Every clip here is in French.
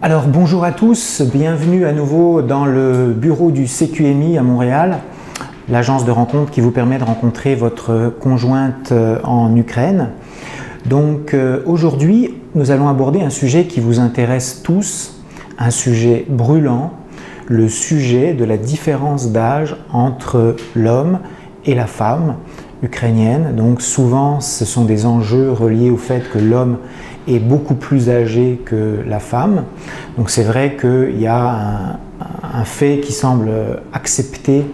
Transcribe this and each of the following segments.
Alors bonjour à tous, bienvenue à nouveau dans le bureau du CQMI à Montréal, l'agence de rencontre qui vous permet de rencontrer votre conjointe en Ukraine. Donc aujourd'hui, nous allons aborder un sujet qui vous intéresse tous, un sujet brûlant, le sujet de la différence d'âge entre l'homme et la femme ukrainienne. Donc souvent, ce sont des enjeux reliés au fait que l'homme est beaucoup plus âgé que la femme. Donc c'est vrai qu'il y a un fait qui semble accepté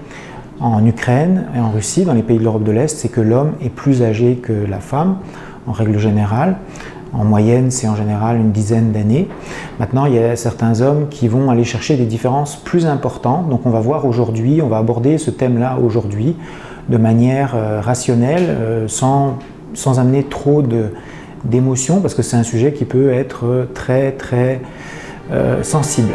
en Ukraine et en Russie, dans les pays de l'Europe de l'Est, c'est que l'homme est plus âgé que la femme, en règle générale. En moyenne, c'est en général une dizaine d'années. Maintenant, il y a certains hommes qui vont aller chercher des différences plus importantes. Donc on va voir aujourd'hui, on va aborder ce thème-là aujourd'hui de manière rationnelle, sans amener trop d'émotions, parce que c'est un sujet qui peut être très sensible.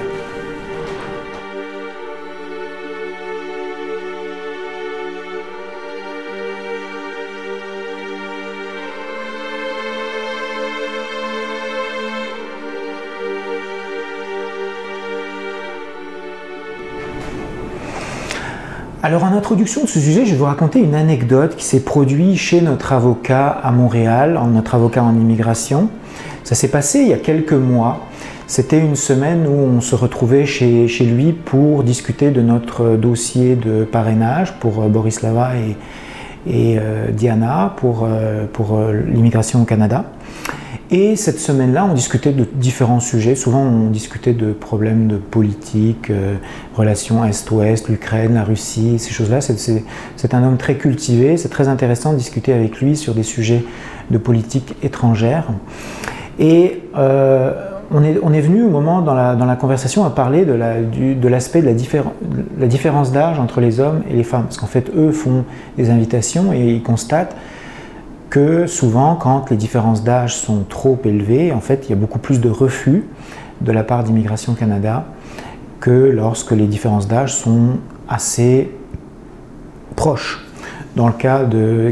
Alors en introduction de ce sujet, je vais vous raconter une anecdote qui s'est produite chez notre avocat à Montréal, notre avocat en immigration. Ça s'est passé il y a quelques mois. C'était une semaine où on se retrouvait chez lui pour discuter de notre dossier de parrainage pour Borislava et Diana pour l'immigration au Canada. Et cette semaine-là, on discutait de différents sujets. Souvent, on discutait de problèmes de politique, relations Est-Ouest, l'Ukraine, la Russie, ces choses-là. C'est un homme très cultivé. C'est très intéressant de discuter avec lui sur des sujets de politique étrangère. Et on est venu au moment dans la conversation à parler de l'aspect de la différence d'âge entre les hommes et les femmes. Parce qu'en fait, eux font des invitations et ils constatent que souvent, quand les différences d'âge sont trop élevées, en fait, il y a beaucoup plus de refus de la part d'Immigration Canada que lorsque les différences d'âge sont assez proches. Dans le cas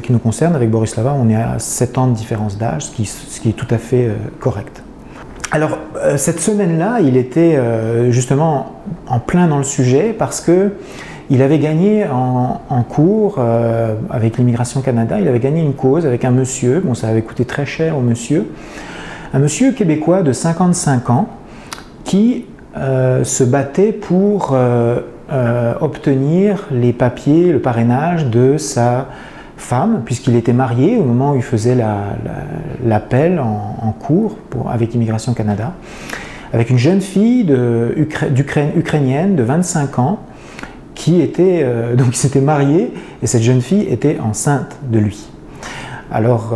qui nous concerne, avec Borislava, on est à 7 ans de différence d'âge, ce qui est tout à fait correct. Alors, cette semaine-là, il était justement en plein dans le sujet parce que il avait gagné en cours avec l'Immigration Canada, il avait gagné une cause avec un monsieur, bon ça avait coûté très cher au monsieur, un monsieur québécois de 55 ans qui se battait pour obtenir les papiers, le parrainage de sa femme, puisqu'il était marié au moment où il faisait l'appel en cours avec Immigration Canada, avec une jeune fille ukrainienne de 25 ans, donc il s'était marié et cette jeune fille était enceinte de lui. Alors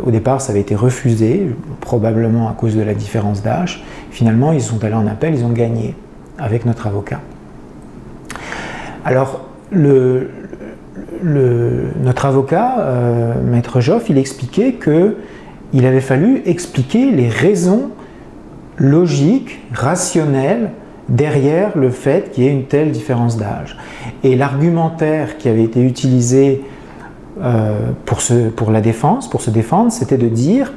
au départ ça avait été refusé, probablement à cause de la différence d'âge. Finalement ils sont allés en appel, ils ont gagné avec notre avocat. Alors notre avocat, Maître Joff, il expliquait qu'il avait fallu expliquer les raisons logiques, rationnelles, derrière le fait qu'il y ait une telle différence d'âge. Et l'argumentaire qui avait été utilisé pour la défense, pour se défendre, c'était de dire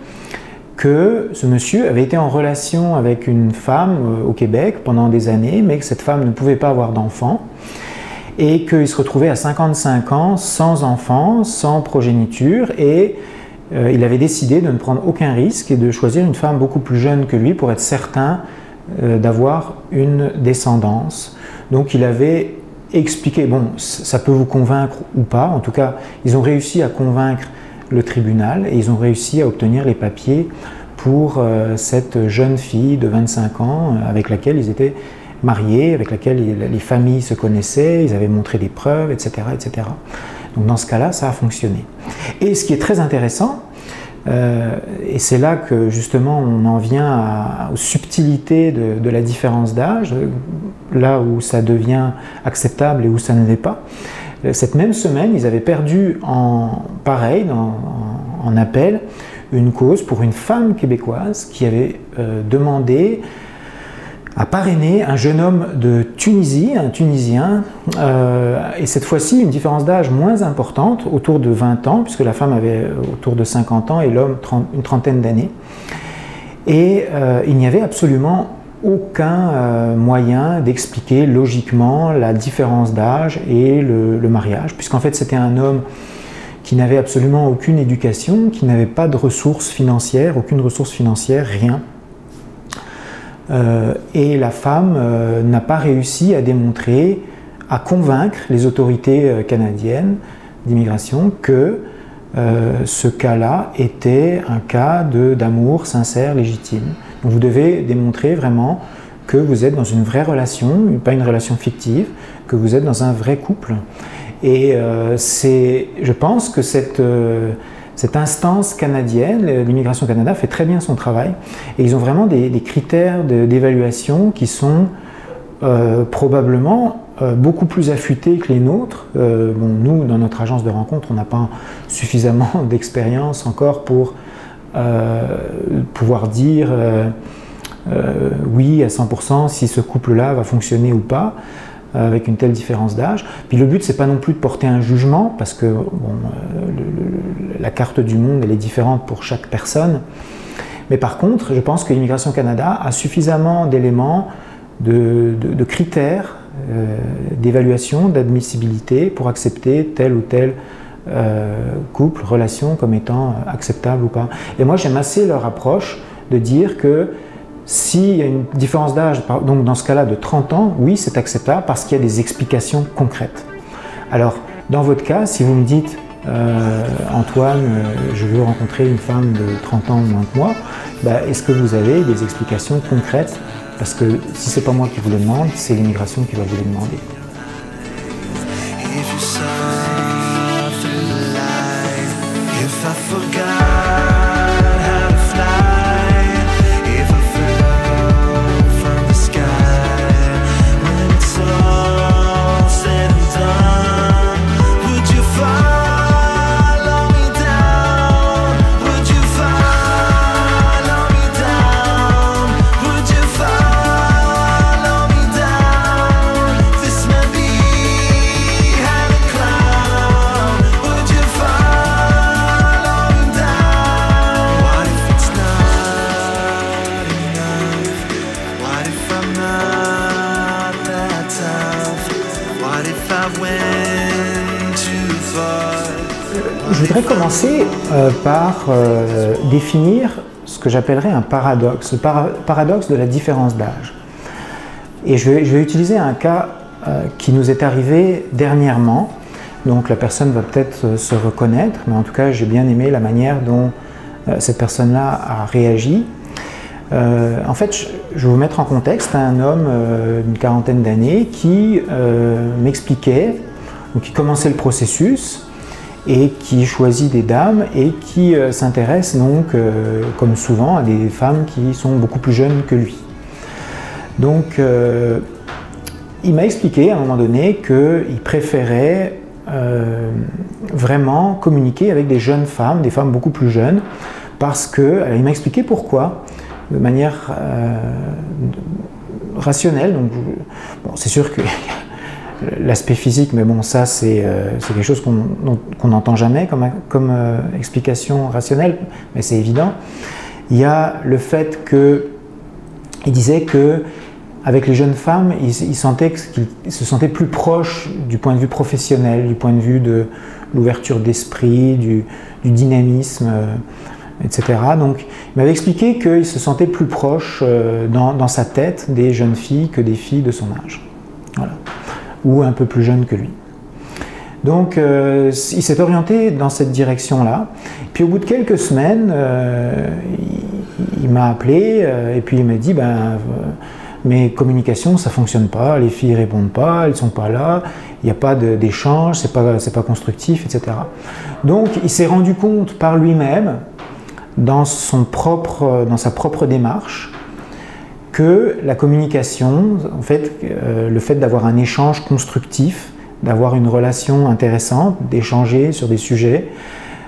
que ce monsieur avait été en relation avec une femme au Québec pendant des années, mais que cette femme ne pouvait pas avoir d'enfant, et qu'il se retrouvait à 55 ans sans enfant, sans progéniture, et il avait décidé de ne prendre aucun risque et de choisir une femme beaucoup plus jeune que lui pour être certain d'avoir une descendance. Donc il avait expliqué, bon ça peut vous convaincre ou pas, en tout cas ils ont réussi à convaincre le tribunal et ils ont réussi à obtenir les papiers pour cette jeune fille de 25 ans avec laquelle ils étaient mariés, avec laquelle les familles se connaissaient, ils avaient montré des preuves, etc. etc. Donc dans ce cas-là, ça a fonctionné. Et ce qui est très intéressant, et c'est là que justement on en vient aux subtilités de la différence d'âge, là où ça devient acceptable et où ça ne l'est pas. Cette même semaine, ils avaient perdu en appel une cause pour une femme québécoise qui avait demandé à parrainer un jeune homme de Tunisie, un Tunisien, et cette fois-ci une différence d'âge moins importante, autour de 20 ans, puisque la femme avait autour de 50 ans et l'homme une trentaine d'années. Et il n'y avait absolument aucun moyen d'expliquer logiquement la différence d'âge et le mariage, puisqu'en fait c'était un homme qui n'avait absolument aucune éducation, qui n'avait pas de ressources financières, aucune ressource financière, rien. Et la femme n'a pas réussi à démontrer, à convaincre les autorités canadiennes d'immigration que ce cas-là était un cas d'amour sincère, légitime. Donc vous devez démontrer vraiment que vous êtes dans une vraie relation, pas une relation fictive, que vous êtes dans un vrai couple. Et je pense que cette instance canadienne, l'Immigration Canada, fait très bien son travail. Et ils ont vraiment des critères d'évaluation qui sont probablement beaucoup plus affûtés que les nôtres. Bon, nous, dans notre agence de rencontre, on n'a pas suffisamment d'expérience encore pour pouvoir dire oui à 100% si ce couple-là va fonctionner ou pas, avec une telle différence d'âge. Puis le but, c'est pas non plus de porter un jugement, parce que bon, la carte du monde, elle est différente pour chaque personne. Mais par contre, je pense que l'Immigration Canada a suffisamment d'éléments, de critères d'évaluation, d'admissibilité pour accepter tel ou tel couple, relation comme étant acceptable ou pas. Et moi, j'aime assez leur approche de dire que s'il y a une différence d'âge, donc dans ce cas-là de 30 ans, oui, c'est acceptable parce qu'il y a des explications concrètes. Alors, dans votre cas, si vous me dites Antoine, je veux rencontrer une femme de 30 ans moins que moi, bah, est-ce que vous avez des explications concrètes? Parce que si c'est pas moi qui vous le demande, c'est l'immigration qui va vous les demander. Je voudrais commencer par définir ce que j'appellerais un paradoxe, le paradoxe de la différence d'âge. Et je vais utiliser un cas qui nous est arrivé dernièrement, donc la personne va peut-être se reconnaître, mais en tout cas j'ai bien aimé la manière dont cette personne-là a réagi. En fait, je vais vous mettre en contexte un homme d'une quarantaine d'années qui m'expliquait, donc qui commençait le processus, et qui choisit des dames et qui s'intéresse donc, comme souvent, à des femmes qui sont beaucoup plus jeunes que lui. Donc, il m'a expliqué à un moment donné qu'il préférait vraiment communiquer avec des jeunes femmes, des femmes beaucoup plus jeunes, parce que, il m'a expliqué pourquoi, de manière rationnelle. Donc, bon, c'est sûr que l'aspect physique, mais bon, ça c'est quelque chose qu'on n'entend jamais comme explication rationnelle, mais c'est évident. Il y a le fait qu'il disait que avec les jeunes femmes, il se sentait plus proche du point de vue professionnel, du point de vue de l'ouverture d'esprit, du dynamisme, etc. Donc il m'avait expliqué qu'il se sentait plus proche dans sa tête des jeunes filles que des filles de son âge. Voilà. Ou un peu plus jeune que lui. Donc il s'est orienté dans cette direction-là. Puis au bout de quelques semaines, il m'a appelé et puis il m'a dit mes communications ça fonctionne pas, les filles répondent pas, elles sont pas là, il n'y a pas d'échange, c'est pas constructif, etc. Donc il s'est rendu compte par lui-même, dans sa propre démarche, que la communication, en fait, le fait d'avoir un échange constructif, d'avoir une relation intéressante, d'échanger sur des sujets,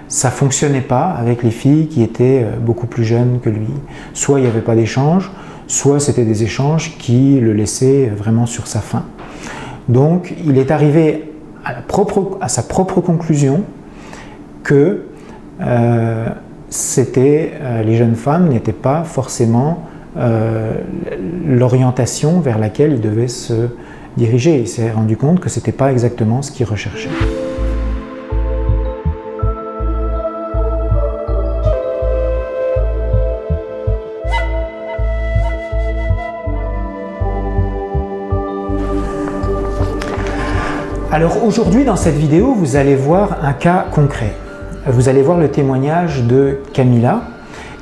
ça ne fonctionnait pas avec les filles qui étaient beaucoup plus jeunes que lui. Soit il n'y avait pas d'échange, soit c'était des échanges qui le laissaient vraiment sur sa faim. Donc il est arrivé à sa propre conclusion que les jeunes femmes n'étaient pas forcément l'orientation vers laquelle il devait se diriger. Il s'est rendu compte que ce n'était pas exactement ce qu'il recherchait. Alors aujourd'hui, dans cette vidéo, vous allez voir un cas concret. Vous allez voir le témoignage de Camilla.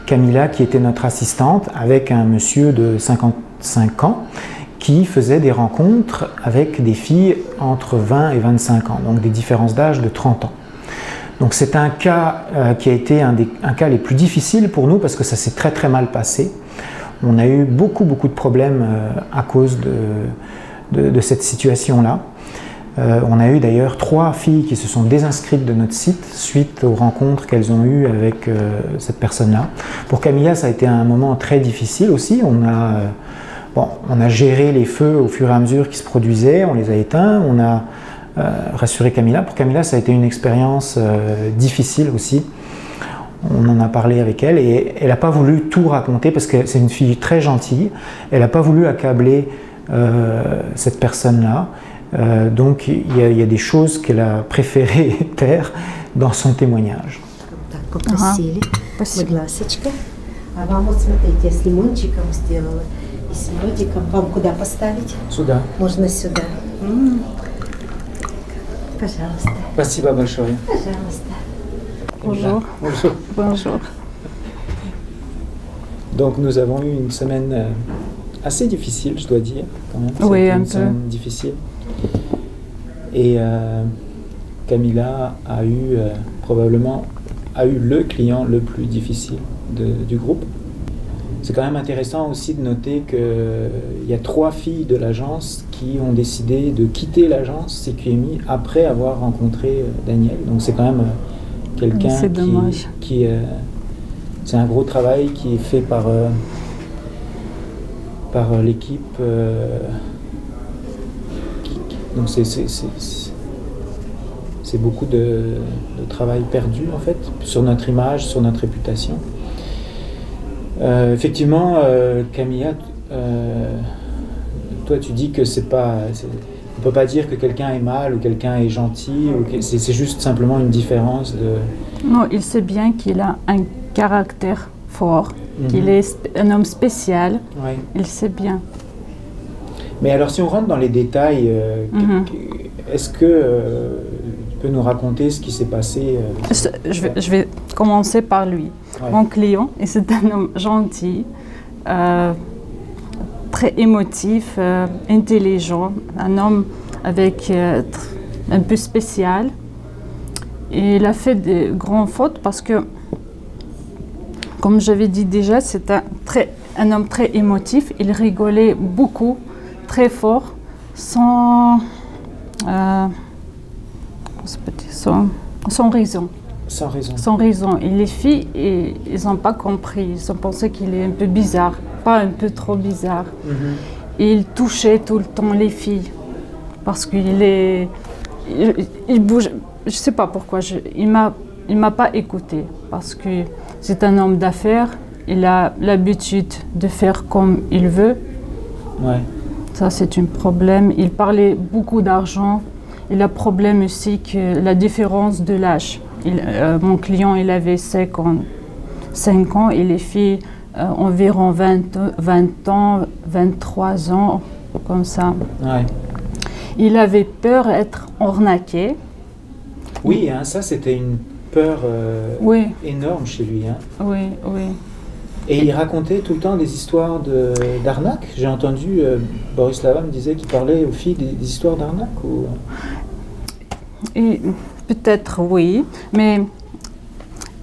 Camilla qui était notre assistante avec un monsieur de 55 ans qui faisait des rencontres avec des filles entre 20 et 25 ans, donc des différences d'âge de 30 ans. Donc c'est un cas qui a été un cas les plus difficiles pour nous parce que ça s'est très mal passé. On a eu beaucoup de problèmes à cause de cette situation-là. On a eu d'ailleurs 3 filles qui se sont désinscrites de notre site suite aux rencontres qu'elles ont eues avec cette personne-là. Pour Camilla, ça a été un moment très difficile aussi. On a géré les feux au fur et à mesure qui se produisaient, on les a éteints, on a rassuré Camilla. Pour Camilla, ça a été une expérience difficile aussi. On en a parlé avec elle et elle n'a pas voulu tout raconter parce que c'est une fille très gentille. Elle n'a pas voulu accabler cette personne-là. Donc il y a des choses qu'elle a préféré taire dans son témoignage. Сюда. Можно сюда. Пожалуйста. Спасибо большое. Пожалуйста. Bonjour. Bonjour. Bonjour. Donc nous avons eu une semaine assez difficile, je dois dire, quand même. Oui, un une peu. semaine difficile. Et Camilla a eu probablement le client le plus difficile du groupe. C'est quand même intéressant aussi de noter qu'il y a 3 filles de l'agence qui ont décidé de quitter l'agence CQMI après avoir rencontré Daniel. Donc c'est quand même quelqu'un qui c'est un gros travail qui est fait par l'équipe. Donc c'est beaucoup de travail perdu en fait sur notre image, sur notre réputation. Effectivement, Camilla, toi tu dis que on peut pas dire que quelqu'un est mal ou quelqu'un est gentil, c'est juste simplement une différence de... Non, il sait bien qu'il a un caractère fort, qu'il est un homme spécial, Ouais. il sait bien. Mais alors si on rentre dans les détails, est-ce que tu peux nous raconter ce qui s'est passé Je vais commencer par lui. Ouais. Mon client, et c'est un homme gentil, très émotif, intelligent, un homme avec un peu spécial. Et il a fait des grandes fautes parce que, comme j'avais dit déjà, c'est un homme très émotif. Il rigolait beaucoup, très fort, sans raison. Sans raison. Sans raison. Et les filles, ils n'ont pas compris. Ils ont pensé qu'il est un peu bizarre, pas un peu trop bizarre. Et il touchait tout le temps les filles parce il bouge. Je sais pas pourquoi. Il m'a pas écouté parce que c'est un homme d'affaires. Il a l'habitude de faire comme il veut. Ouais. Ça, c'est un problème. Il parlait beaucoup d'argent. Il a problème aussi que la différence de l'âge. Mon client, il avait 55 ans et les filles environ 20 ans, 23 ans, comme ça. Ouais. Il avait peur d'être arnaqué. Oui, hein, ça c'était une peur oui. énorme chez lui. Hein. Oui, oui. Et il racontait tout le temps des histoires d'arnaque. J'ai entendu, Boris Lava me disait qu'il parlait aux filles des histoires d'arnaque. Ou... Peut-être oui, mais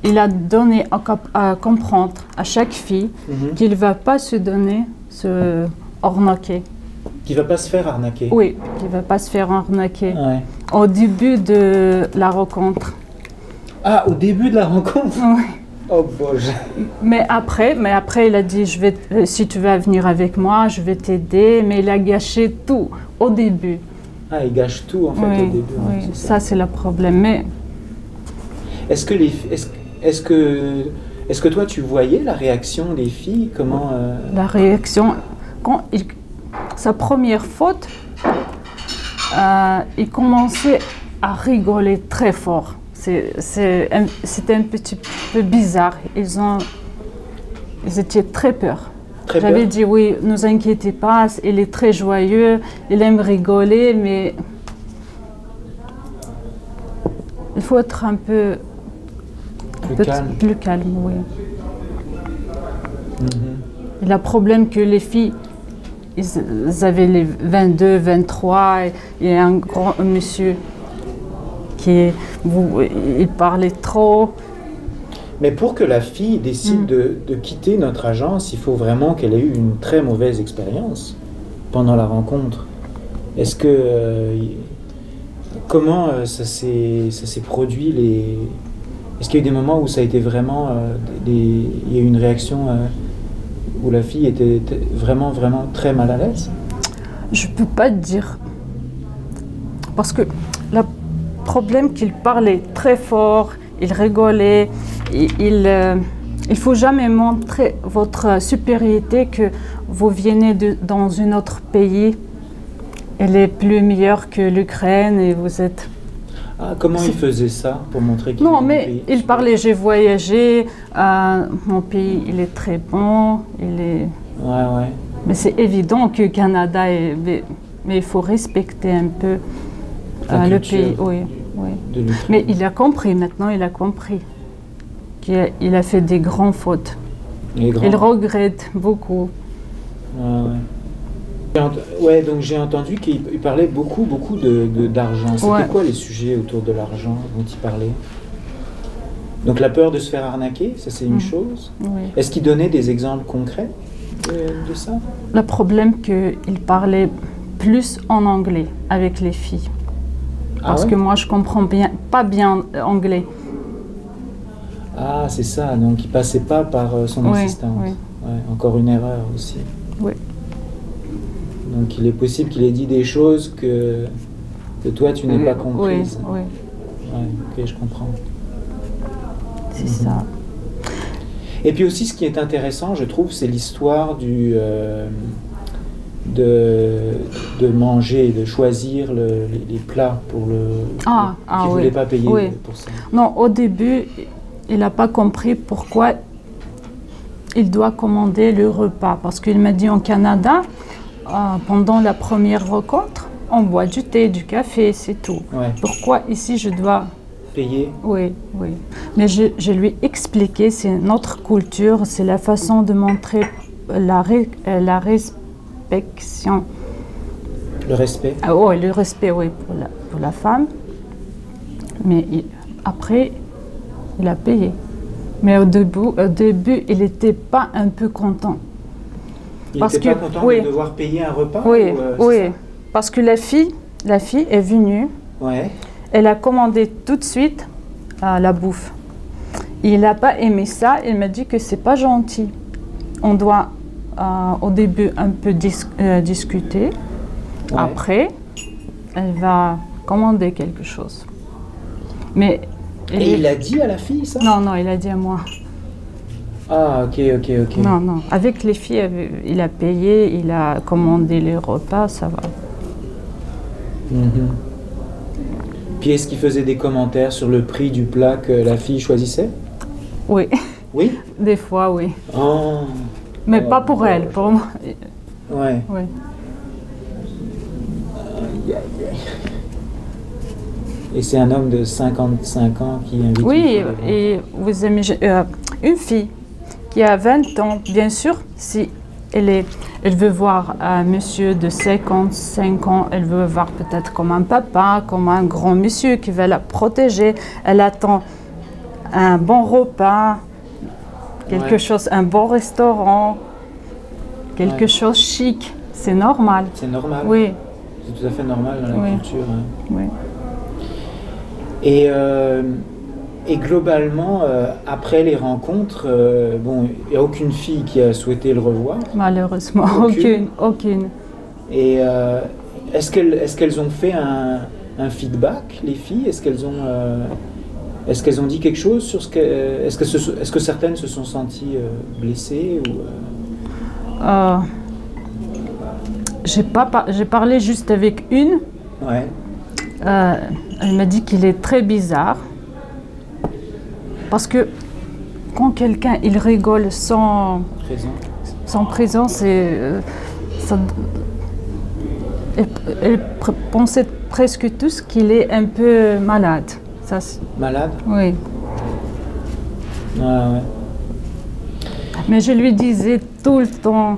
il a donné à comprendre à chaque fille qu'il ne va pas se arnaquer. Qu'il ne va pas se faire arnaquer. Oui, qu'il ne va pas se faire arnaquer. Ouais. Au début de la rencontre. Ah, au début de la rencontre? Oui. Oh bože. Mais après, il a dit, si tu veux venir avec moi, je vais t'aider. Mais il a gâché tout au début. Ah, il gâche tout en fait au début. Oui, ça c'est le problème. Mais est-ce que Est-ce que toi, tu voyais la réaction des filles? Comment La réaction, sa première faute, il commençait à rigoler très fort. C'était un petit peu bizarre. Ils étaient très peur. J'avais dit oui, ne vous inquiétez pas, il est très joyeux, il aime rigoler, mais il faut être un peu plus calme, oui. Et le problème que les filles, ils avaient les 22, 23, il y a un grand monsieur il parlait trop. Mais pour que la fille décide de quitter notre agence, il faut vraiment qu'elle ait eu une très mauvaise expérience pendant la rencontre. Est-ce que comment ça s'est produit Est-ce qu'il y a eu des moments où ça a été vraiment il y a eu une réaction où la fille était vraiment très mal à l'aise? Je peux pas te dire parce que le problème qu'il parlait très fort, il rigolait. Il faut jamais montrer votre supériorité que vous venez dans un autre pays. Elle est plus meilleure que l'Ukraine et vous êtes... Ah, comment il faisait ça pour montrer qu'il Non, mais il parlait, j'ai voyagé, mon pays, il est très bon, Ouais. Mais c'est évident que le Canada mais il faut respecter un peu le pays. Oui. Mais il a compris, maintenant il a compris. Il a fait des grandes fautes. Il regrette beaucoup. Ouais, donc j'ai entendu qu'il parlait beaucoup d'argent. C'était quoi les sujets autour de l'argent dont il parlait? Donc la peur de se faire arnaquer, ça c'est une chose. Oui. Est-ce qu'il donnait des exemples concrets de ça? Le problème qu'il parlait plus en anglais avec les filles. Parce que moi je comprends pas bien anglais. Ah, c'est ça, donc il passait pas par son assistante. Oui. Ouais, encore une erreur aussi. Oui. Donc il est possible qu'il ait dit des choses que toi tu n'aies pas comprises. Oui. Ok, je comprends. C'est ça. Et puis aussi ce qui est intéressant, je trouve, c'est l'histoire de manger, de choisir les plats pour qu'il ne voulait pas payer pour ça. Non, au début, il n'a pas compris pourquoi il doit commander le repas. Parce qu'il m'a dit en Canada, pendant la première rencontre, on boit du thé, du café, c'est tout. Ouais. Pourquoi ici je dois payer? Oui. Mais je lui ai expliqué, c'est notre culture, c'est la façon de montrer la respectation. Le respect? Le respect, pour la femme. Mais après, il a payé. Mais au début, il n'était pas un peu content. Il n'était pas content de devoir payer un repas? Oui. Parce que la fille est venue. Ouais. Elle a commandé tout de suite la bouffe. Il n'a pas aimé ça. Il m'a dit que c'est pas gentil. On doit au début un peu discuter. Ouais. Après, elle va commander quelque chose. Mais il a dit à la fille ça? Non, il a dit à moi. Ah, ok. Non. Avec les filles, il a payé, il a commandé les repas, ça va. Puis est-ce qu'il faisait des commentaires sur le prix du plat que la fille choisissait? Oui. Oui? Des fois, oui. Oh. Mais pas pour elle, pour moi. Ouais. Oui. Et c'est un homme de 55 ans qui invite une fille. Et vous aimez une fille qui a 20 ans, bien sûr, si elle veut voir un monsieur de 55 ans, elle veut voir peut-être comme un papa, comme un grand monsieur qui va la protéger. Elle attend un bon repas, quelque chose, un bon restaurant, quelque chose chic. C'est normal. C'est normal? Oui. C'est tout à fait normal dans la culture. Hein. Oui. Et globalement, après les rencontres, il n'y a aucune fille qui a souhaité le revoir? Malheureusement, aucune. Et est-ce qu'elles ont fait un feedback, les filles? Est-ce qu'elles ont Est-ce qu'elles ont dit quelque chose sur ce que... Est-ce que certaines se sont senties blessées ou, J'ai parlé juste avec une. Ouais. Elle m'a dit qu'il est très bizarre. Parce que quand quelqu'un il rigole sans présence, elle pensait presque tous qu'il est un peu malade. Ça, malade? Oui. Ah, ouais. Mais je lui disais tout le temps,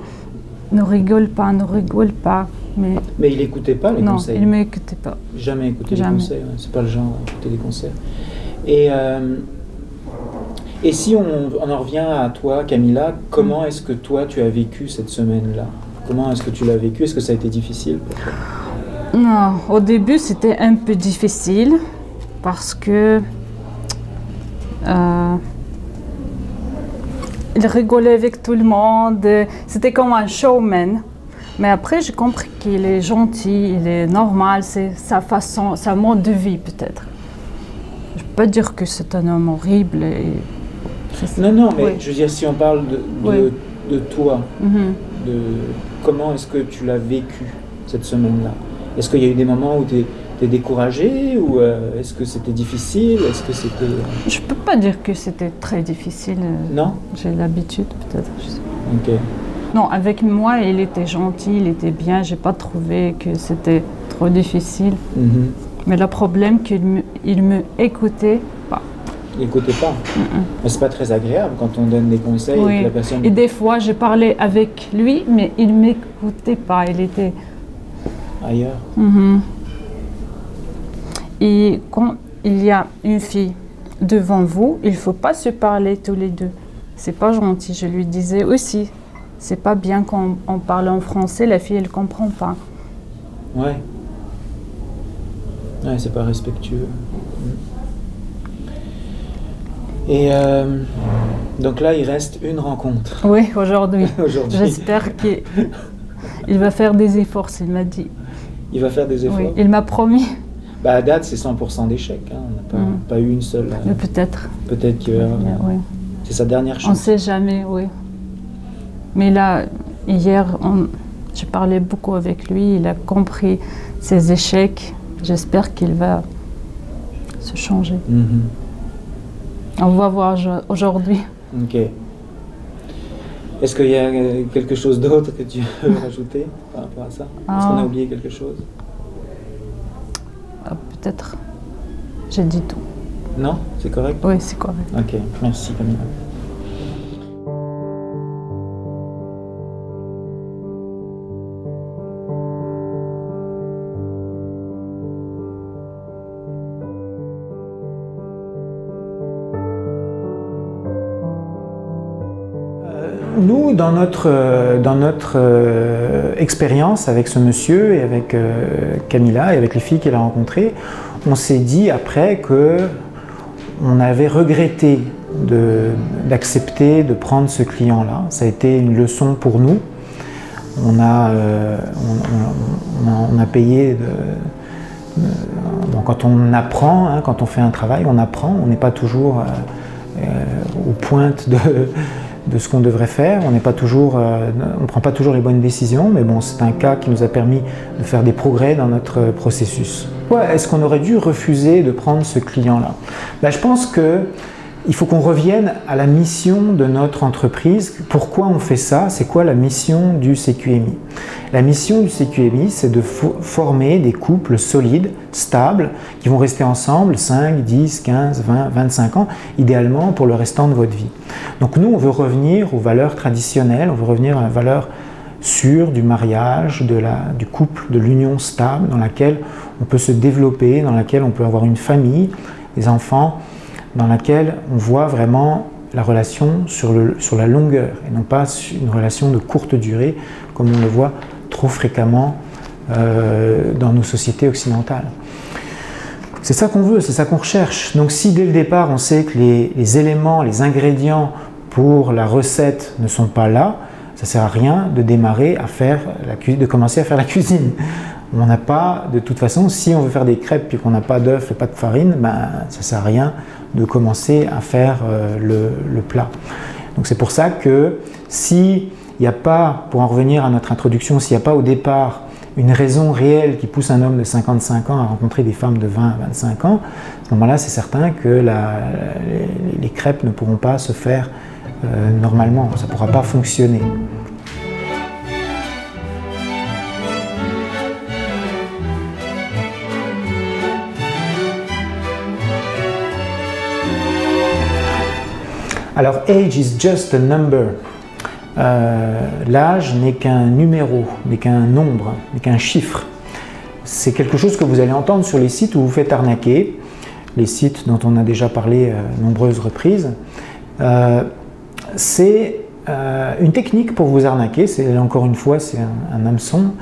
ne rigole pas, ne rigole pas. Mais il n'écoutait pas les conseils? Non, il ne m'écoutait pas. Jamais écouté les conseils, ouais. C'est pas le genre à écouter des conseils. Et si on en revient à toi, Camilla, comment est-ce que toi tu as vécu cette semaine-là? Comment est-ce que tu l'as vécu? Est-ce que ça a été difficile pour toi? Non, au début c'était un peu difficile parce que il rigolait avec tout le monde, c'était comme un showman. Mais après j'ai compris qu'il est gentil, il est normal, c'est sa façon, sa mode de vie peut-être. Je ne peux pas dire que c'est un homme horrible. Non, mais oui. je veux dire, si on parle de toi, de comment est-ce que tu l'as vécu cette semaine-là? Est-ce qu'il y a eu des moments où tu es découragée ou est-ce que c'était difficile? Est-ce que c'était... Je peux pas dire que c'était très difficile. Non? J'ai l'habitude peut-être. Ok. Non, avec moi, il était gentil, il était bien. J'ai pas trouvé que c'était trop difficile. Mais le problème, qu'il me écoutait pas. Il n'écoutait pas. Mais c'est pas très agréable quand on donne des conseils et que la personne... Et des fois, j'ai parlé avec lui, mais il m'écoutait pas. Il était ailleurs. Et quand il y a une fille devant vous, il faut pas se parler tous les deux. C'est pas gentil. Je lui disais aussi, c'est pas bien quand on parle en français, la fille elle comprend pas. Ouais. Ouais, c'est pas respectueux. Et donc là, il reste une rencontre. Oui, aujourd'hui. Aujourd'hui. J'espère qu'il va faire des efforts, il m'a dit. Il va faire des efforts? Oui, il m'a promis. Bah, à date, c'est 100% d'échec. Hein. On n'a pas eu une seule. Mais peut-être. Peut-être que Oui. c'est sa dernière chance. On ne sait jamais, oui. Mais là, hier, j'ai parlé beaucoup avec lui. Il a compris ses échecs. J'espère qu'il va se changer. On va voir aujourd'hui. Ok. Est-ce qu'il y a quelque chose d'autre que tu veux rajouter par rapport à ça? Est-ce qu'on a oublié quelque chose? Peut-être. J'ai dit tout. Non? C'est correct? Oui, c'est correct. Ok, merci Camilla. Nous, dans notre expérience avec ce monsieur et avec Camilla et avec les filles qu'il a rencontrées, on s'est dit après que on avait regretté d'accepter de prendre ce client-là. Ça a été une leçon pour nous. On a payé bon, quand on apprend, hein, quand on fait un travail, on apprend. On n'est pas toujours aux pointes de ce qu'on devrait faire. On n'est pas toujours, on ne prend pas toujours les bonnes décisions, mais bon, c'est un cas qui nous a permis de faire des progrès dans notre processus. Ouais, est-ce qu'on aurait dû refuser de prendre ce client-là? Ben, je pense qu'il faut qu'on revienne à la mission de notre entreprise. Pourquoi on fait ça? C'est quoi la mission du CQMI? La mission du CQMI, c'est de former des couples solides, stables, qui vont rester ensemble 5, 10, 15, 20, 25 ans, idéalement pour le restant de votre vie. Donc nous, on veut revenir aux valeurs traditionnelles, on veut revenir à la valeur sûre du mariage, du couple, de l'union stable, dans laquelle on peut se développer, dans laquelle on peut avoir une famille, des enfants, dans laquelle on voit vraiment la relation sur la longueur et non pas une relation de courte durée comme on le voit trop fréquemment dans nos sociétés occidentales. C'est ça qu'on veut, c'est ça qu'on recherche. Donc si dès le départ on sait que les éléments, les ingrédients pour la recette ne sont pas là, ça ne sert à rien de démarrer à faire de commencer à faire la cuisine. On n'a pas, de toute façon, si on veut faire des crêpes et qu'on n'a pas d'œufs et pas de farine, ben, ça ne sert à rien de commencer à faire le plat. Donc c'est pour ça que s'il n'y a pas, pour en revenir à notre introduction, s'il n'y a pas au départ une raison réelle qui pousse un homme de 55 ans à rencontrer des femmes de 20 à 25 ans, à ce moment-là, c'est certain que les crêpes ne pourront pas se faire normalement, ça ne pourra pas fonctionner. Alors, age is just a number. L'âge n'est qu'un numéro, n'est qu'un nombre, n'est qu'un chiffre. C'est quelque chose que vous allez entendre sur les sites où vous faites arnaquer, les sites dont on a déjà parlé nombreuses reprises. C'est une technique pour vous arnaquer, c'est encore une fois c'est un hameçon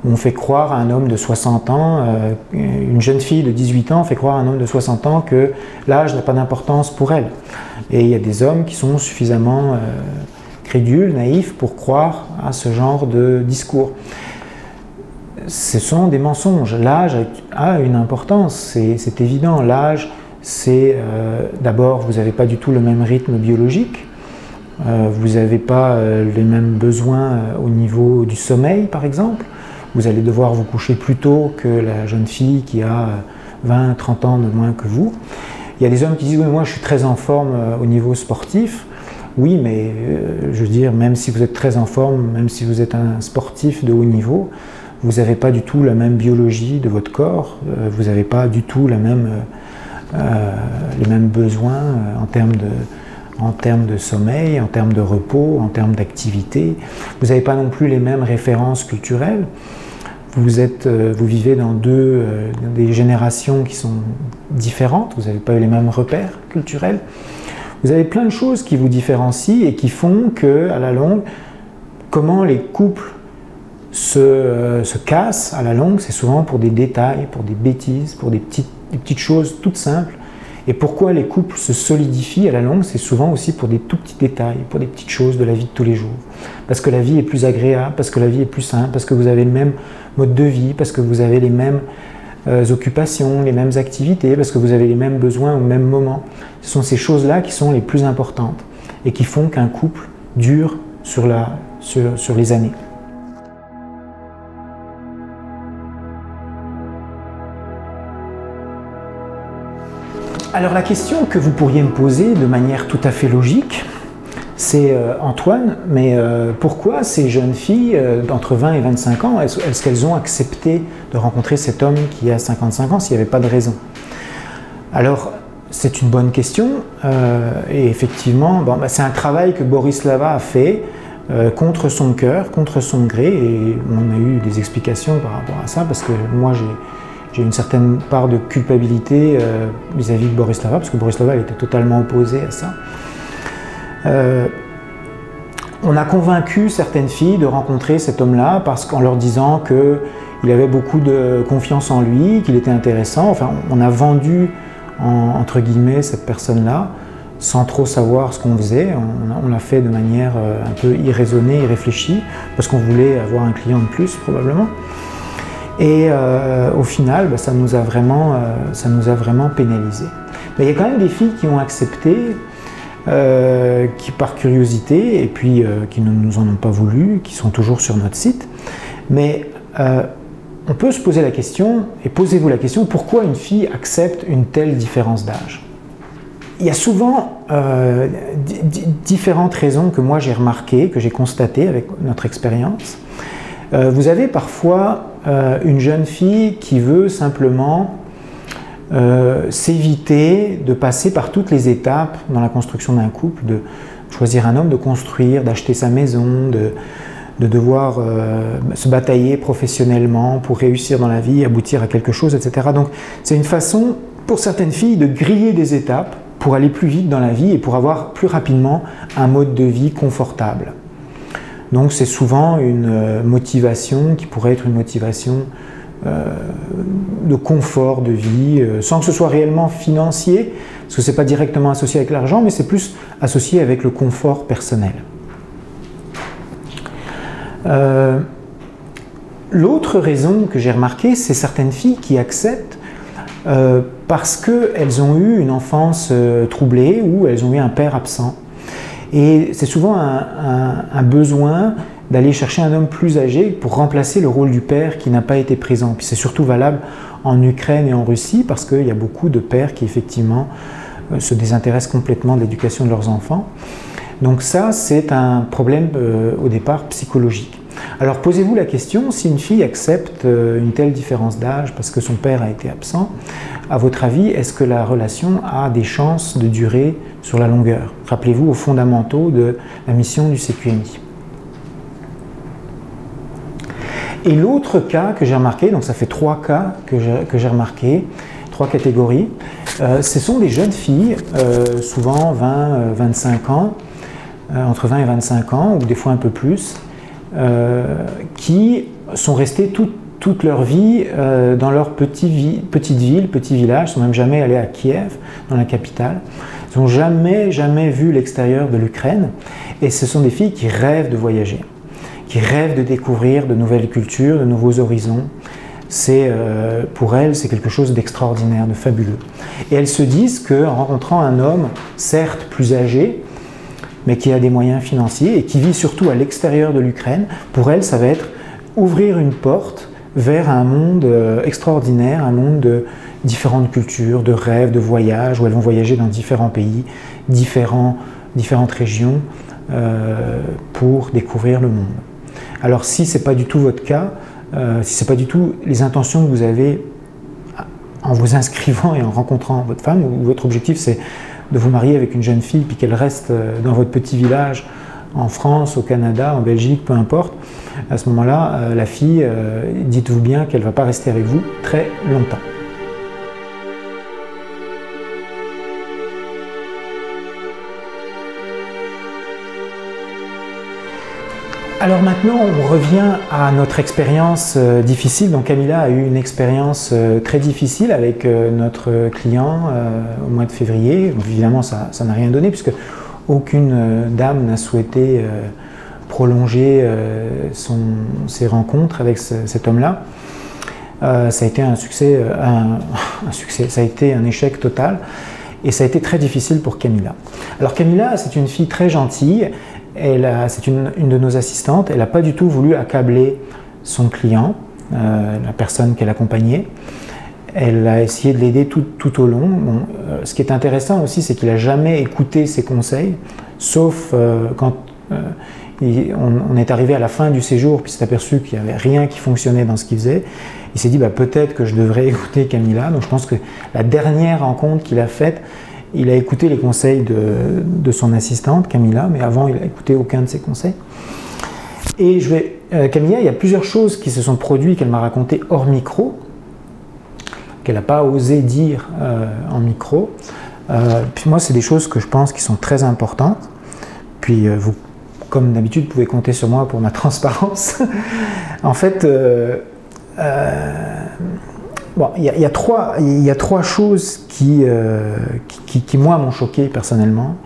où on fait croire à un homme de 60 ans, une jeune fille de 18 ans fait croire à un homme de 60 ans que l'âge n'a pas d'importance pour elle. Et il y a des hommes qui sont suffisamment crédules, naïfs pour croire à ce genre de discours. Ce sont des mensonges. L'âge a une importance, c'est évident. L'âge, c'est d'abord, vous n'avez pas du tout le même rythme biologique. Vous n'avez pas les mêmes besoins au niveau du sommeil, par exemple. Vous allez devoir vous coucher plus tôt que la jeune fille qui a 20, 30 ans de moins que vous. Il y a des hommes qui disent « oui, moi je suis très en forme au niveau sportif ». Oui, mais je veux dire, même si vous êtes très en forme, même si vous êtes un sportif de haut niveau, vous n'avez pas du tout la même biologie de votre corps, vous n'avez pas du tout les mêmes besoins en termes de sommeil, en termes de repos, en termes d'activité. Vous n'avez pas non plus les mêmes références culturelles. Vous vivez dans des générations qui sont différentes, vous n'avez pas eu les mêmes repères culturels. Vous avez plein de choses qui vous différencient et qui font que, à la longue, comment les couples se cassent à la longue, c'est souvent pour des détails, pour des bêtises, pour des petites choses toutes simples. Et pourquoi les couples se solidifient à la longue, c'est souvent aussi pour des tout petits détails, pour des petites choses de la vie de tous les jours. Parce que la vie est plus agréable, parce que la vie est plus simple, parce que vous avez le même mode de vie, parce que vous avez les mêmes occupations, les mêmes activités, parce que vous avez les mêmes besoins au même moment. Ce sont ces choses-là qui sont les plus importantes et qui font qu'un couple dure sur les années. Alors la question que vous pourriez me poser de manière tout à fait logique, c'est Antoine, mais pourquoi ces jeunes filles d'entre 20 et 25 ans, est-ce qu'elles ont accepté de rencontrer cet homme qui a 55 ans s'il n'y avait pas de raison? Alors c'est une bonne question et effectivement c'est un travail que Borislava a fait contre son cœur, contre son gré, et on a eu des explications par rapport à ça parce que moi j'ai une certaine part de culpabilité vis-à-vis de Borislava, parce que Borislava elle était totalement opposée à ça. On a convaincu certaines filles de rencontrer cet homme-là qu'en leur disant qu'il avait beaucoup de confiance en lui, qu'il était intéressant. Enfin, on a vendu, entre guillemets, cette personne-là, sans trop savoir ce qu'on faisait. On l'a fait de manière un peu irraisonnée, irréfléchie, parce qu'on voulait avoir un client de plus, probablement. Et au final, ça nous a vraiment pénalisés. Mais il y a quand même des filles qui ont accepté, qui par curiosité, et puis qui ne nous en ont pas voulu, qui sont toujours sur notre site. Mais on peut se poser la question, et posez-vous la question, pourquoi une fille accepte une telle différence d'âge? Il y a souvent différentes raisons que moi j'ai remarquées, que j'ai constatées avec notre expérience. Vous avez parfois une jeune fille qui veut simplement s'éviter de passer par toutes les étapes dans la construction d'un couple, de choisir un homme, de construire, d'acheter sa maison, de devoir se batailler professionnellement pour réussir dans la vie, aboutir à quelque chose, etc. Donc c'est une façon pour certaines filles de griller des étapes pour aller plus vite dans la vie et pour avoir plus rapidement un mode de vie confortable. Donc c'est souvent une motivation qui pourrait être une motivation de confort de vie, sans que ce soit réellement financier, parce que ce n'est pas directement associé avec l'argent, mais c'est plus associé avec le confort personnel. L'autre raison que j'ai remarqué, c'est certaines filles qui acceptent parce qu'elles ont eu une enfance troublée ou elles ont eu un père absent. Et c'est souvent un besoin d'aller chercher un homme plus âgé pour remplacer le rôle du père qui n'a pas été présent. Puis c'est surtout valable en Ukraine et en Russie parce qu'il y a beaucoup de pères qui effectivement se désintéressent complètement de l'éducation de leurs enfants. Donc ça, c'est un problème au départ psychologique. Alors posez-vous la question, si une fille accepte une telle différence d'âge parce que son père a été absent, à votre avis, est-ce que la relation a des chances de durer sur la longueur? Rappelez-vous aux fondamentaux de la mission du CQMI. Et l'autre cas que j'ai remarqué, donc ça fait 3 cas que j'ai remarqué, 3 catégories, ce sont des jeunes filles, souvent 20-25 ans, entre 20 et 25 ans, ou des fois un peu plus, qui sont restées toute leur vie dans leur petite ville, petit village, ils ne sont même jamais allés à Kiev, dans la capitale, ils n'ont jamais vu l'extérieur de l'Ukraine, et ce sont des filles qui rêvent de voyager, qui rêvent de découvrir de nouvelles cultures, de nouveaux horizons. Pour elles, c'est quelque chose d'extraordinaire, de fabuleux. Et elles se disent qu'en rencontrant un homme, certes plus âgé, mais qui a des moyens financiers et qui vit surtout à l'extérieur de l'Ukraine, pour elles, ça va être ouvrir une porte vers un monde extraordinaire, un monde de différentes cultures, de rêves, de voyages, où elles vont voyager dans différents pays, différentes régions, pour découvrir le monde. Alors si ce n'est pas du tout votre cas, si ce n'est pas du tout les intentions que vous avez en vous inscrivant et en rencontrant votre femme, ou votre objectif c'est de vous marier avec une jeune fille puis qu'elle reste dans votre petit village en France, au Canada, en Belgique, peu importe, à ce moment-là, la fille, dites-vous bien qu'elle ne va pas rester avec vous très longtemps. Alors maintenant, on revient à notre expérience difficile. Donc Camilla a eu une expérience très difficile avec notre client au mois de février. Donc, évidemment, ça n'a rien donné puisque aucune dame n'a souhaité prolonger ses rencontres avec cet homme-là. Ça a été un succès, ça a été un échec total et ça a été très difficile pour Camilla. Alors Camilla, c'est une fille très gentille. C'est une de nos assistantes, elle n'a pas du tout voulu accabler son client, la personne qu'elle accompagnait. Elle a essayé de l'aider tout au long. Bon, ce qui est intéressant aussi, c'est qu'il n'a jamais écouté ses conseils, sauf quand on est arrivé à la fin du séjour, puis s'est aperçu qu'il n'y avait rien qui fonctionnait dans ce qu'il faisait. Il s'est dit peut-être que je devrais écouter Camilla. Donc je pense que la dernière rencontre qu'il a faite, il a écouté les conseils de son assistante, Camilla, mais avant, il n'a écouté aucun de ses conseils. Et Camilla, il y a plusieurs choses qui se sont produites qu'elle m'a racontées hors micro, qu'elle n'a pas osé dire en micro. Puis moi, c'est des choses que je pense qui sont très importantes. Puis vous, comme d'habitude, pouvez compter sur moi pour ma transparence. En fait, bon, il y a trois choses qui moi, m'ont choqué personnellement,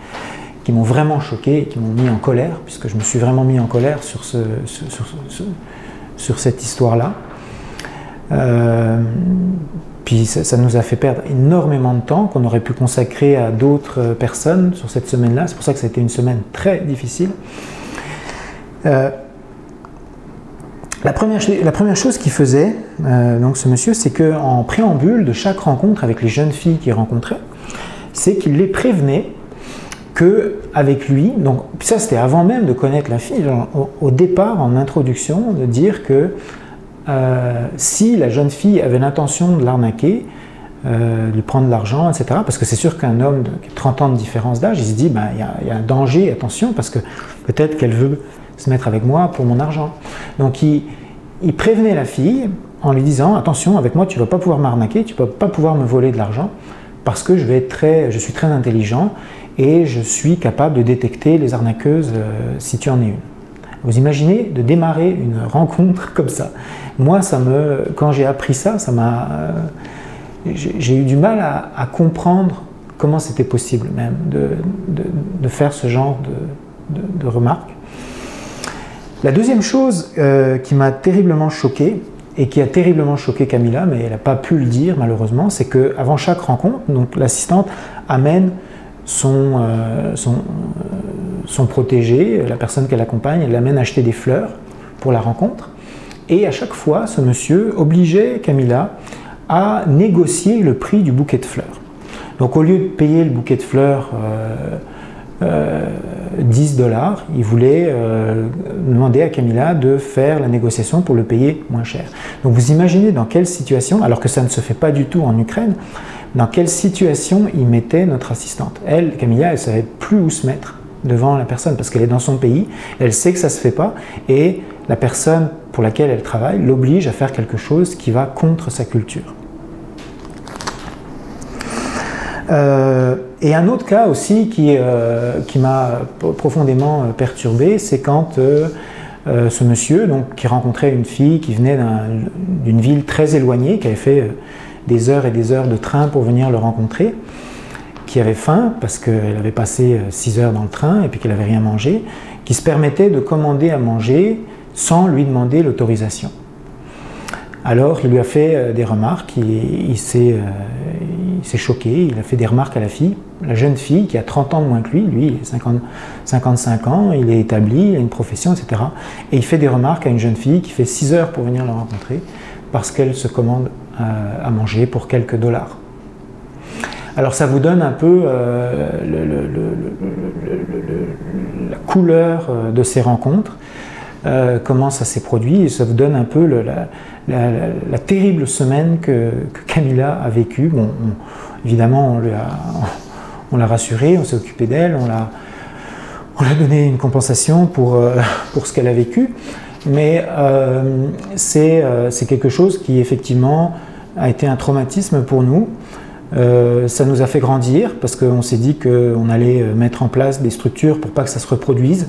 qui m'ont vraiment choqué et qui m'ont mis en colère, puisque je me suis vraiment mis en colère sur cette histoire-là. Puis ça nous a fait perdre énormément de temps qu'on aurait pu consacrer à d'autres personnes sur cette semaine-là. C'est pour ça que ça a été une semaine très difficile. La première chose qu'il faisait, donc ce monsieur, c'est qu'en préambule de chaque rencontre avec les jeunes filles qu'il rencontrait, c'est qu'il les prévenait qu'avec lui, donc ça c'était avant même de connaître la fille, genre, au départ, en introduction, de dire que si la jeune fille avait l'intention de l'arnaquer, de lui prendre de l'argent, etc., parce que c'est sûr qu'un homme de 30 ans de différence d'âge, il se dit, y a un danger, attention, parce que peut-être qu'elle veut se mettre avec moi pour mon argent. Donc il prévenait la fille en lui disant, attention, avec moi tu ne vas pas pouvoir m'arnaquer, tu ne vas pas pouvoir me voler de l'argent, parce que je suis très intelligent et je suis capable de détecter les arnaqueuses si tu en es une. Vous imaginez de démarrer une rencontre comme ça. Moi, quand j'ai appris ça, j'ai eu du mal à comprendre comment c'était possible même de faire ce genre de remarques. La deuxième chose qui m'a terriblement choqué, et qui a terriblement choqué Camilla, mais elle n'a pas pu le dire malheureusement, c'est qu'avant chaque rencontre, donc l'assistante amène son protégé, la personne qu'elle accompagne, elle l'amène acheter des fleurs pour la rencontre. Et à chaque fois, ce monsieur obligeait Camilla à négocier le prix du bouquet de fleurs. Donc au lieu de payer le bouquet de fleurs 10 $, il voulait demander à Camilla de faire la négociation pour le payer moins cher. Donc vous imaginez dans quelle situation, alors que ça ne se fait pas du tout en Ukraine, dans quelle situation il mettait notre assistante. Elle, Camilla, elle ne savait plus où se mettre devant la personne parce qu'elle est dans son pays, elle sait que ça ne se fait pas et la personne pour laquelle elle travaille l'oblige à faire quelque chose qui va contre sa culture. Et un autre cas aussi qui m'a profondément perturbé, c'est quand ce monsieur, donc, qui rencontrait une fille qui venait d'une ville très éloignée, qui avait fait des heures et des heures de train pour venir le rencontrer, qui avait faim parce qu'elle avait passé 6 heures dans le train et puis qu'elle n'avait rien mangé, qui se permettait de commander à manger sans lui demander l'autorisation. Alors il lui a fait des remarques, il s'est choqué, il a fait des remarques à la fille, la jeune fille qui a 30 ans de moins que lui, il est 55 ans, il est établi, il a une profession, etc. Et il fait des remarques à une jeune fille qui fait 6 heures pour venir le rencontrer parce qu'elle se commande à manger pour quelques dollars. Alors ça vous donne un peu la couleur de ces rencontres, comment ça s'est produit, et ça vous donne un peu la terrible semaine que Camilla a vécue. Bon, évidemment, on l'a rassurée, on s'est occupé d'elle, on l'a donné une compensation pour ce qu'elle a vécu, mais c'est quelque chose qui effectivement a été un traumatisme pour nous. Ça nous a fait grandir parce qu'on s'est dit qu'on allait mettre en place des structures pour pas que ça se reproduise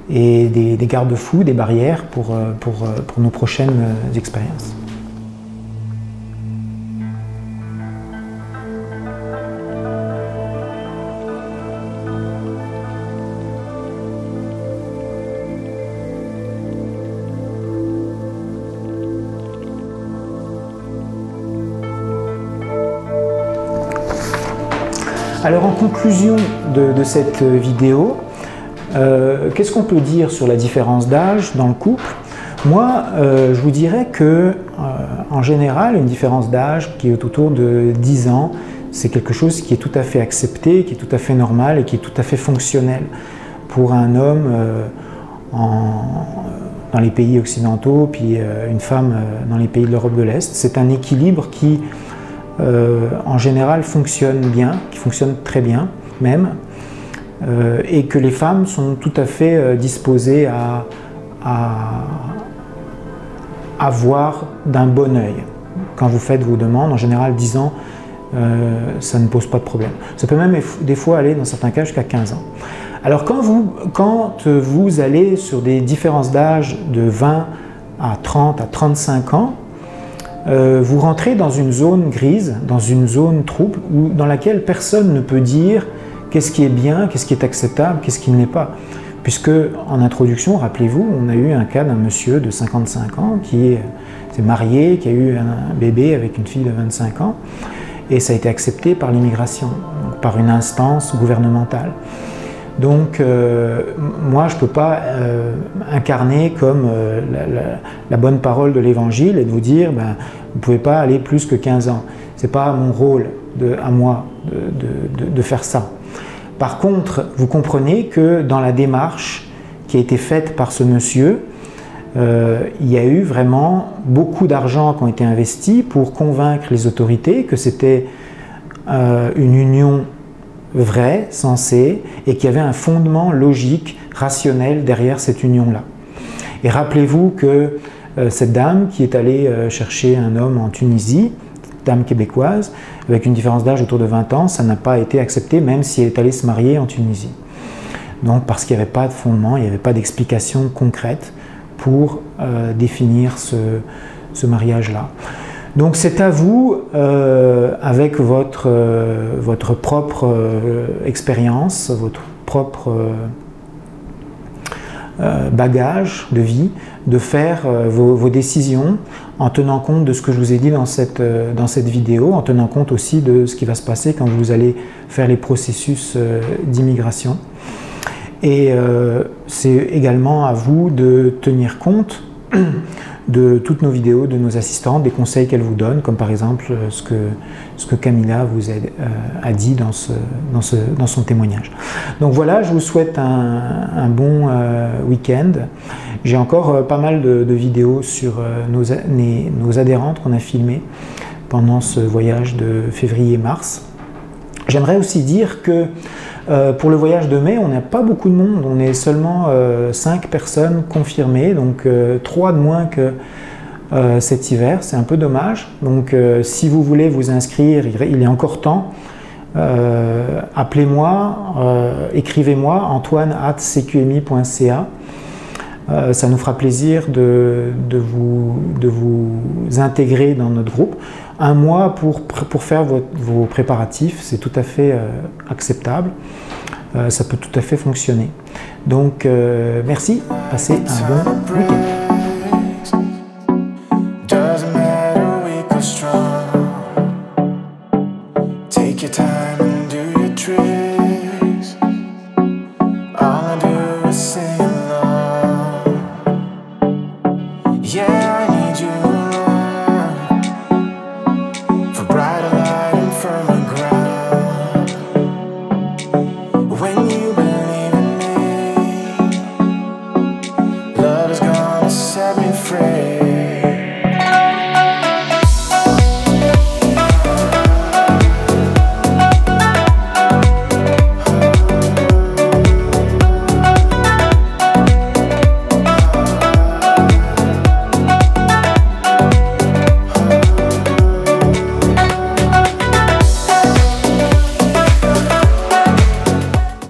et des garde-fous, des barrières pour nos prochaines expériences. Alors en conclusion de cette vidéo, qu'est-ce qu'on peut dire sur la différence d'âge dans le couple? Moi, je vous dirais que en général, une différence d'âge qui est autour de 10 ans, c'est quelque chose qui est tout à fait accepté, qui est tout à fait normal et qui est tout à fait fonctionnel pour un homme dans les pays occidentaux, puis une femme dans les pays de l'Europe de l'Est. C'est un équilibre qui en général fonctionne bien, qui fonctionne très bien même, et que les femmes sont tout à fait disposées à voir d'un bon œil. Quand vous faites vos demandes, en général 10 ans, ça ne pose pas de problème. Ça peut même des fois aller dans certains cas jusqu'à 15 ans. Alors quand vous allez sur des différences d'âge de 20 à 30 à 35 ans, vous rentrez dans une zone grise, dans une zone trouble, dans laquelle personne ne peut dire qu'est-ce qui est bien, qu'est-ce qui est acceptable, qu'est-ce qui ne l'est pas. Puisque, en introduction, rappelez-vous, on a eu un cas d'un monsieur de 55 ans qui s'est marié, qui a eu un bébé avec une fille de 25 ans, et ça a été accepté par l'immigration, par une instance gouvernementale. Donc, moi, je ne peux pas incarner comme la bonne parole de l'Évangile et de vous dire ben, vous ne pouvez pas aller plus que 15 ans. Ce n'est pas mon rôle à moi de faire ça. Par contre, vous comprenez que dans la démarche qui a été faite par ce monsieur, il y a eu vraiment beaucoup d'argent qui ont été investis pour convaincre les autorités que c'était une union vraie, sensée, et qu'il y avait un fondement logique, rationnel derrière cette union-là. Et rappelez-vous que cette dame qui est allée chercher un homme en Tunisie, dame québécoise, avec une différence d'âge autour de 20 ans, ça n'a pas été accepté, même si elle est allée se marier en Tunisie. Donc parce qu'il n'y avait pas de fondement, il n'y avait pas d'explication concrète pour définir ce mariage-là. Donc c'est à vous, avec votre propre expérience, votre propre bagage de vie, de faire vos décisions en tenant compte de ce que je vous ai dit dans cette vidéo, en tenant compte aussi de ce qui va se passer quand vous allez faire les processus d'immigration. Et c'est également à vous de tenir compte de toutes nos vidéos, de nos assistantes, des conseils qu'elles vous donnent, comme par exemple ce que Camilla vous a dit dans son témoignage. Donc voilà, je vous souhaite un bon week-end. J'ai encore pas mal de vidéos sur nos adhérentes qu'on a filmées pendant ce voyage de février-mars. J'aimerais aussi dire que pour le voyage de mai, on n'a pas beaucoup de monde, on est seulement 5 personnes confirmées, donc 3 de moins que cet hiver, c'est un peu dommage. Donc si vous voulez vous inscrire, il est encore temps, appelez-moi, écrivez-moi antoine@cqmi.ca. Ça nous fera plaisir de vous intégrer dans notre groupe. Un mois pour faire vos préparatifs, c'est tout à fait acceptable. Ça peut tout à fait fonctionner. Donc merci, passez un bon week-end.